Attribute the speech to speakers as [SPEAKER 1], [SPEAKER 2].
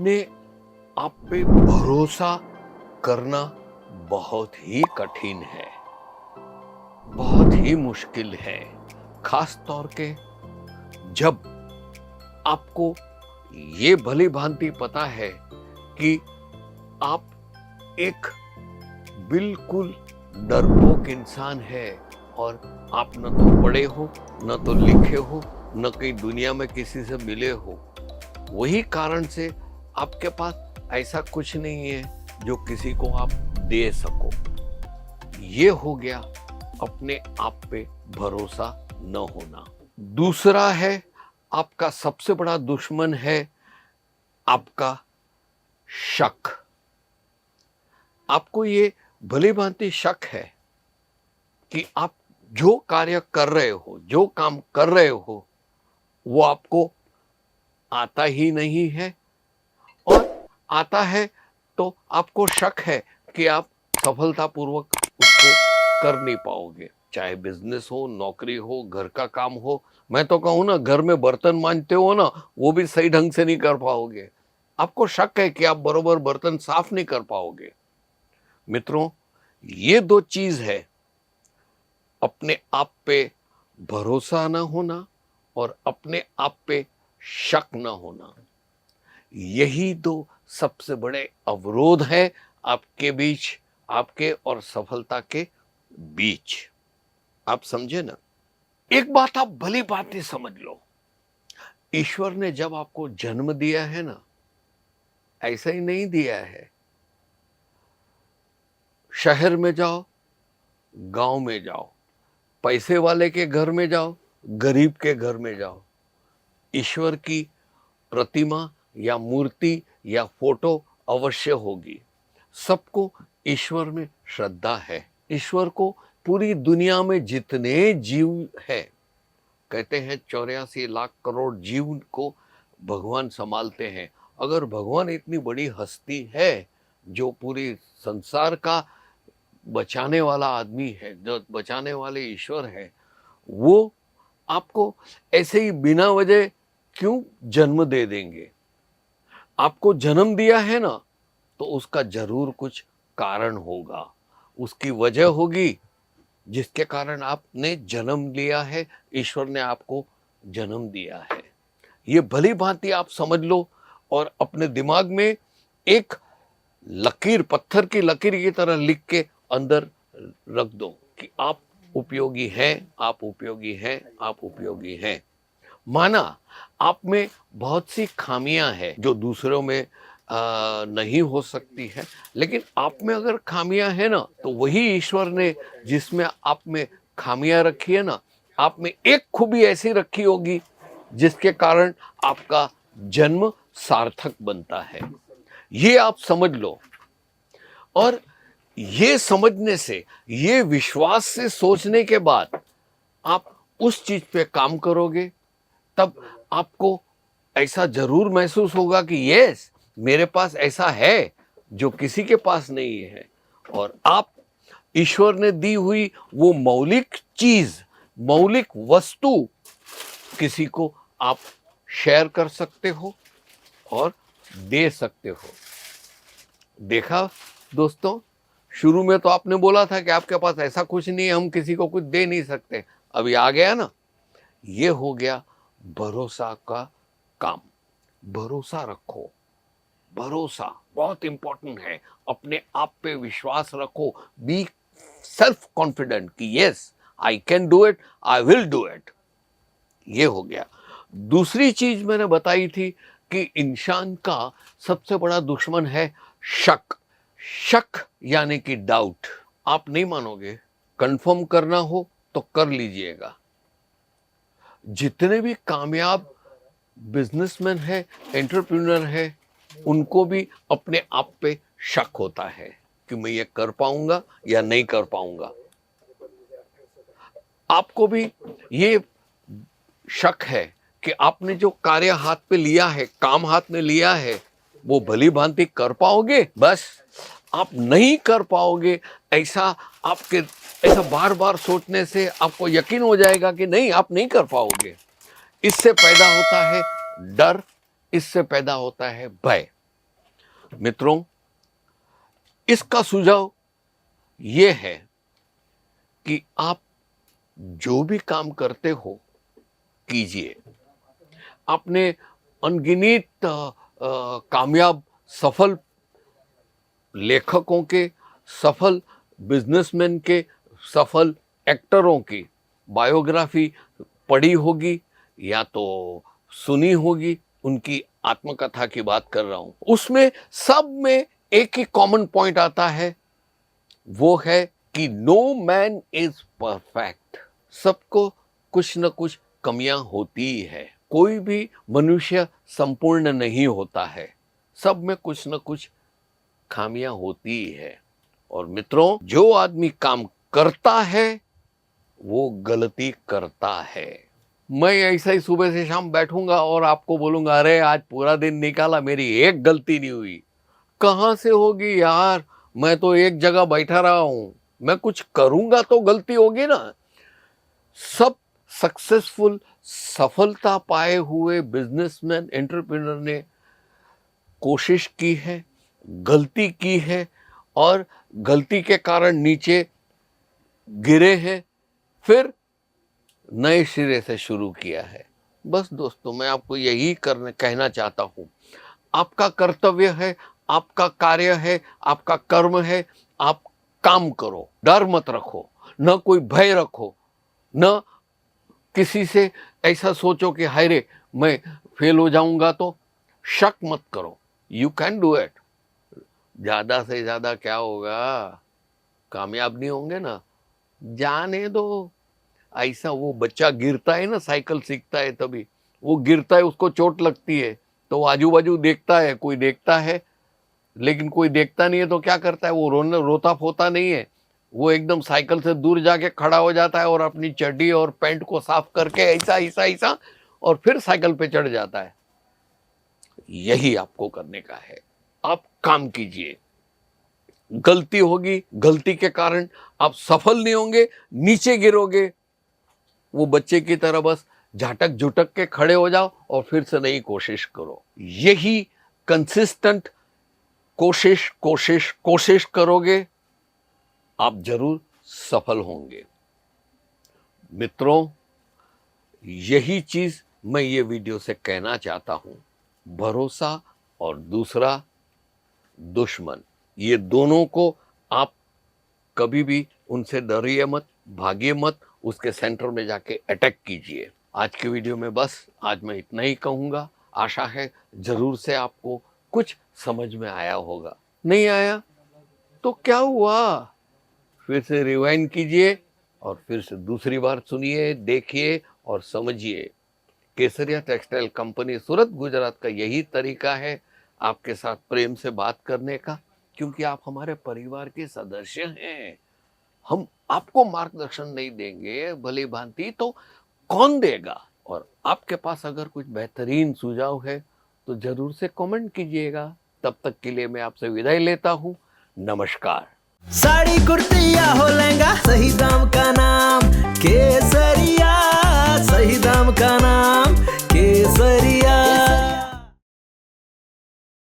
[SPEAKER 1] अपने आप पे भरोसा करना बहुत ही कठिन है, बहुत ही मुश्किल है। खास तौर के जब आपको ये भली भांति पता है कि आप एक बिल्कुल डरपोक इंसान है और आप न तो पढ़े हो, न तो लिखे हो, न कहीं दुनिया में किसी से मिले हो। वही कारण से आपके पास ऐसा कुछ नहीं है जो किसी को आप दे सको। ये हो गया अपने आप पे भरोसा न होना। दूसरा है, आपका सबसे बड़ा दुश्मन है आपका शक। आपको ये भली भांति शक है कि आप जो कार्य कर रहे हो, जो काम कर रहे हो, वो आपको आता ही नहीं है, और आता है तो आपको शक है कि आप सफलतापूर्वक उसको कर नहीं पाओगे। चाहे बिजनेस हो, नौकरी हो, घर का काम हो। मैं तो कहूँ ना, घर में बर्तन मांजते हो ना, वो भी सही ढंग से नहीं कर पाओगे। आपको शक है कि आप बरोबर बर्तन साफ नहीं कर पाओगे। मित्रों, ये दो चीज है, अपने आप पे भरोसा ना होना और अपने आप पे शक ना होना। यही दो सबसे बड़े अवरोध है आपके बीच, आपके और सफलता के बीच। आप समझे ना? एक बात आप भली भांति समझ लो, ईश्वर ने जब आपको जन्म दिया है ना, ऐसा ही नहीं दिया है शहर में जाओ, गांव में जाओ, पैसे वाले के घर में जाओ, गरीब के घर में जाओ, ईश्वर की प्रतिमा या मूर्ति या फोटो अवश्य होगी। सबको ईश्वर में श्रद्धा है। ईश्वर को पूरी दुनिया में जितने जीव है, कहते हैं 84 लाख करोड़ जीव को भगवान संभालते हैं। अगर भगवान इतनी बड़ी हस्ती है जो पूरी संसार का बचाने वाला आदमी है, जो बचाने वाले ईश्वर है, वो आपको ऐसे ही बिना वजह क्यों जन्म दे देंगे? आपको जन्म दिया है ना, तो उसका जरूर कुछ कारण होगा, उसकी वजह होगी जिसके कारण आपने जन्म लिया है, ईश्वर ने आपको जन्म दिया है। ये भली भांति आप समझ लो और अपने दिमाग में एक लकीर, पत्थर की लकीर की तरह लिख के अंदर रख दो कि आप उपयोगी हैं, आप उपयोगी हैं, आप उपयोगी हैं। माना आप में बहुत सी खामियां हैं जो दूसरों में नहीं हो सकती है, लेकिन आप में अगर खामियां हैं ना, तो वही ईश्वर ने जिसमें आप में खामियां रखी है ना, आप में एक खूबी ऐसी रखी होगी जिसके कारण आपका जन्म सार्थक बनता है। ये आप समझ लो, और ये समझने से, ये विश्वास से सोचने के बाद आप उस चीज पे काम करोगे, तब आपको ऐसा जरूर महसूस होगा कि यस, मेरे पास ऐसा है जो किसी के पास नहीं है, और आप ईश्वर ने दी हुई वो मौलिक चीज, मौलिक वस्तु किसी को आप शेयर कर सकते हो और दे सकते हो। देखा दोस्तों, शुरू में तो आपने बोला था कि आपके पास ऐसा कुछ नहीं है, हम किसी को कुछ दे नहीं सकते। अभी आ गया ना, ये हो गया भरोसा का काम। भरोसा रखो, भरोसा बहुत इंपॉर्टेंट है। अपने आप पे विश्वास रखो, बी सेल्फ कॉन्फिडेंट कि yes, I can do it, I will do it. ये हो गया। दूसरी चीज मैंने बताई थी कि इंसान का सबसे बड़ा दुश्मन है शक। शक यानी कि डाउट। आप नहीं मानोगे, कंफर्म करना हो तो कर लीजिएगा। जितने भी कामयाब बिजनेसमैन है, एंटरप्रेन्योर है, उनको भी अपने आप पे शक होता है कि मैं ये कर पाऊंगा या नहीं कर पाऊंगा। आपको भी ये शक है कि आपने जो कार्य हाथ पे लिया है, काम हाथ में लिया है, वो भली भांति कर पाओगे? बस आप नहीं कर पाओगे, ऐसा आपके ऐसा बार बार सोचने से आपको यकीन हो जाएगा कि नहीं, आप नहीं कर पाओगे। इससे पैदा होता है डर, इससे पैदा होता है भय। मित्रों, इसका सुझाव ये है कि आप जो भी काम करते हो कीजिए। आपने अनगिनत कामयाब सफल लेखकों के, सफल बिजनेसमैन के, सफल एक्टरों की बायोग्राफी पढ़ी होगी या तो सुनी होगी। उनकी आत्मकथा की बात कर रहा हूं। उसमें सब में एक ही कॉमन पॉइंट आता है, वो है कि नो मैन इज परफेक्ट। सबको कुछ न कुछ कमियां होती है। कोई भी मनुष्य संपूर्ण नहीं होता है। सब में कुछ न कुछ खामियां होती है। और मित्रों, जो आदमी काम करता है वो गलती करता है। मैं ऐसा ही सुबह से शाम बैठूंगा और आपको बोलूंगा अरे आज पूरा दिन निकाला, मेरी एक गलती नहीं हुई। कहां से होगी यार, मैं तो एक जगह बैठा रहा हूं। मैं कुछ करूंगा तो गलती होगी ना। सब सक्सेसफुल, सफलता पाए हुए बिजनेसमैन, एंटरप्रेन्योर ने कोशिश की है, गलती की है और गलती के कारण नीचे गिरे हैं, फिर नए सिरे से शुरू किया है। बस दोस्तों, मैं आपको यही कहना चाहता हूं। आपका कर्तव्य है, आपका कार्य है, आपका कर्म है। आप काम करो, डर मत रखो, न कोई भय रखो, न किसी से ऐसा सोचो कि हाय रे मैं फेल हो जाऊंगा। तो शक मत करो, यू कैन डू इट। ज्यादा से ज्यादा क्या होगा, कामयाब नहीं होंगे ना, जाने दो। ऐसा वो बच्चा गिरता है ना, साइकिल सीखता है, तभी वो गिरता है, उसको चोट लगती है तो वो आजू बाजू देखता है, कोई देखता है, लेकिन कोई देखता नहीं है तो क्या करता है, वो रोता फोता नहीं है। वो एकदम साइकिल से दूर जाके खड़ा हो जाता है और अपनी चड्डी और पैंट को साफ करके ऐसा ऐसा ऐसा और फिर साइकिल पे चढ़ जाता है। यही आपको करने का है। आप काम कीजिए। गलती होगी, गलती के कारण आप सफल नहीं होंगे, नीचे गिरोगे। वो बच्चे की तरह बस झटक झुटक के खड़े हो जाओ और फिर से नई कोशिश करो। यही कंसिस्टेंट कोशिश कोशिश कोशिश करोगे, आप जरूर सफल होंगे। मित्रों, यही चीज मैं ये वीडियो से कहना चाहता हूं। भरोसा और दूसरा दुश्मन, ये दोनों को आप कभी भी उनसे डरिए मत, भागिए मत, उसके सेंटर में जाके अटैक कीजिए। आज की वीडियो में बस आज मैं इतना ही कहूंगा। आशा है जरूर से आपको कुछ समझ में आया होगा। नहीं आया तो क्या हुआ, फिर से रिवाइंड कीजिए और फिर से दूसरी बार सुनिए, देखिए और समझिए। केसरिया टेक्सटाइल कंपनी सूरत गुजरात का यही तरीका है आपके साथ प्रेम से बात करने का, क्योंकि आप हमारे परिवार के सदस्य हैं। हम आपको मार्गदर्शन नहीं देंगे भली भांति तो कौन देगा। और आपके पास अगर कुछ बेहतरीन सुझाव है तो जरूर से कमेंट कीजिएगा। तब तक के लिए मैं आपसे विदाई लेता हूं। नमस्कार।
[SPEAKER 2] साड़ी कुर्ती या हो लहंगा, सही दाम का नाम केसर।